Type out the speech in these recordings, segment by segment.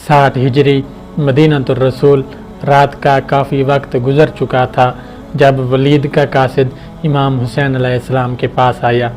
60 हिजरी मदीनतुर रसूल। रात का काफ़ी वक्त गुजर चुका था जब वलीद का कासिद इमाम हुसैन अलैहिस्सलाम के पास आया।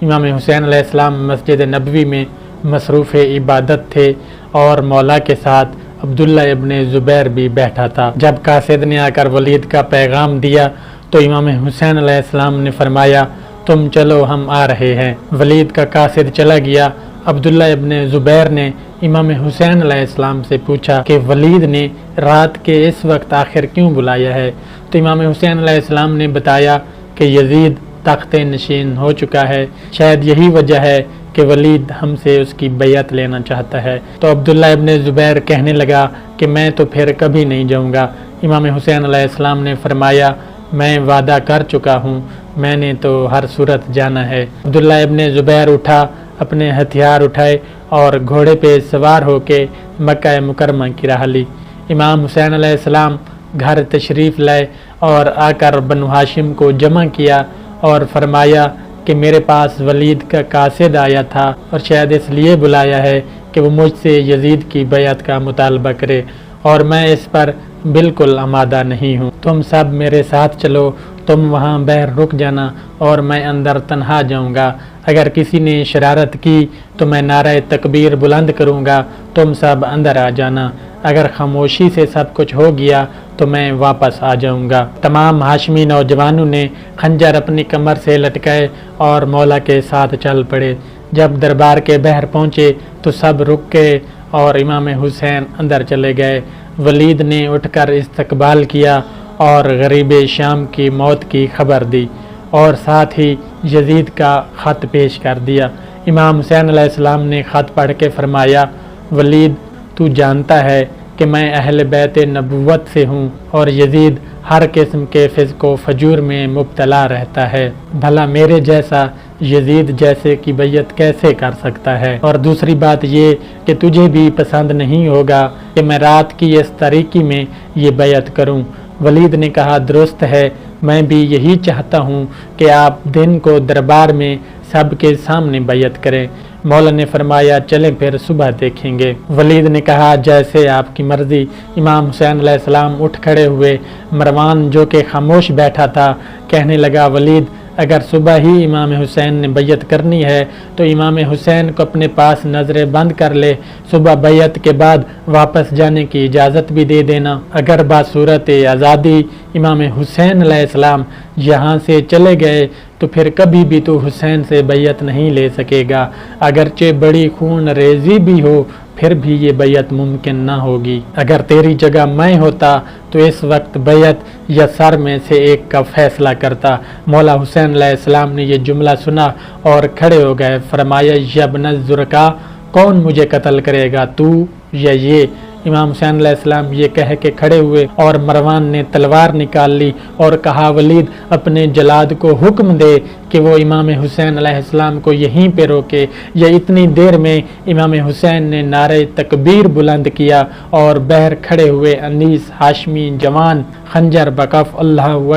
इमाम हुसैन अलैहिस्सलाम मस्जिद नबवी में मसरूफ़ इबादत थे और मौला के साथ अब्दुल्ला इब्ने ज़ुबैर भी बैठा था। जब कासिद ने आकर वलीद का पैगाम दिया तो इमाम हुसैन अलैहिस्सलाम ने फरमाया, तुम चलो, हम आ रहे हैं। वलीद का कासिद चला गया। अब्दुल्ला इब्ने ज़ुबैर ने इमाम हुसैन अलैहिस्सलाम से पूछा कि वलीद ने रात के इस वक्त आखिर क्यों बुलाया है। तो इमाम हुसैन अलैहिस्सलाम ने बताया कि यजीद तख्त नशीन हो चुका है, शायद यही वजह है कि वलीद हमसे उसकी बैयत लेना चाहता है। तो अब्दुल्ला इब्ने ज़ुबैर कहने लगा कि मैं तो फिर कभी नहीं जाऊँगा। इमाम हुसैन अलैहिस्सलाम ने फरमाया, मैं वादा कर चुका हूँ, मैंने तो हर सूरत जाना है। अब्दुल्ला इब्ने ज़ुबैर उठा, अपने हथियार उठाए और घोड़े पे सवार होके मक्का मुकरमा की राह ली। इमाम हुसैन अलैहिस्सलाम घर तशरीफ़ लाए और आकर बनु हाशिम को जमा किया और फरमाया कि मेरे पास वलीद का कासिद आया था और शायद इसलिए बुलाया है कि वो मुझसे यजीद की बैयत का मुतालबा करे और मैं इस पर बिल्कुल आमादा नहीं हूँ। तुम सब मेरे साथ चलो, तुम वहाँ बाहर रुक जाना और मैं अंदर तन्हा जाऊँगा। अगर किसी ने शरारत की तो मैं नारा तकबीर बुलंद करूँगा, तुम सब अंदर आ जाना। अगर खामोशी से सब कुछ हो गया तो मैं वापस आ जाऊँगा। तमाम हाशमी नौजवानों ने खंजर अपनी कमर से लटकाए और मौला के साथ चल पड़े। जब दरबार के बाहर पहुँचे तो सब रुक गए और इमाम हुसैन अंदर चले गए। वलीद ने उठकर इस्तकबाल किया और गरीब शाम की मौत की खबर दी और साथ ही यजीद का ख़त पेश कर दिया। इमाम हुसैन अलैहिस्सलाम ने ख़त पढ़ के फरमाया, वलीद, तू जानता है कि मैं अहले बैत नबुव्वत से हूँ और यजीद हर किस्म के फ़िस्क़ व फजूर में मुब्तला रहता है। भला मेरे जैसा यजीद जैसे की बैयत कैसे कर सकता है। और दूसरी बात ये कि तुझे भी पसंद नहीं होगा कि मैं रात की इस तारीकी में ये बैयत करूँ। वलीद ने कहा, दुरुस्त है, मैं भी यही चाहता हूँ कि आप दिन को दरबार में सबके सामने बैयत करें। मौला ने फरमाया, चलें फिर सुबह देखेंगे। वलीद ने कहा, जैसे आपकी मर्ज़ी। इमाम हुसैन अलैहिस्सलाम उठ खड़े हुए। मरवान जो कि खामोश बैठा था कहने लगा, वलीद, अगर सुबह ही इमाम हुसैन ने बैयत करनी है तो इमाम हुसैन को अपने पास नज़रें बंद कर ले, सुबह बैयत के बाद वापस जाने की इजाज़त भी दे देना। अगर बासूरत आज़ादी इमाम हुसैन अलैहिस्सलाम यहाँ से चले गए तो फिर कभी भी तो हुसैन से बैयत नहीं ले सकेगा। अगरचे बड़ी खून रेजी भी हो फिर भी ये बैयत मुमकिन ना होगी। अगर तेरी जगह मैं होता तो इस वक्त बैयत या सर में से एक का फैसला करता। मौला हुसैन अलैहिस्सलाम ने ये जुमला सुना और खड़े हो गए। फरमाया, यब्न ज़ुरका, कौन मुझे कत्ल करेगा, तू या ये। इमाम हुसैन अलैहिस्सलाम ये कह के खड़े हुए और मरवान ने तलवार निकाल ली और कहा, वलीद, अपने जलाद को हुक्म दे कि वो इमाम हुसैन अलैहिस्सलाम को यहीं पे रोके। या इतनी देर में इमाम हुसैन ने नारे तकबीर बुलंद किया और बाहर खड़े हुए अनीस हाशमी जवान खंजर बकफ अल्लाहु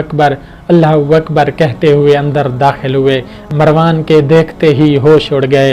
अकबर कहते हुए अंदर दाखिल हुए। मरवान के देखते ही होश उड़ गए।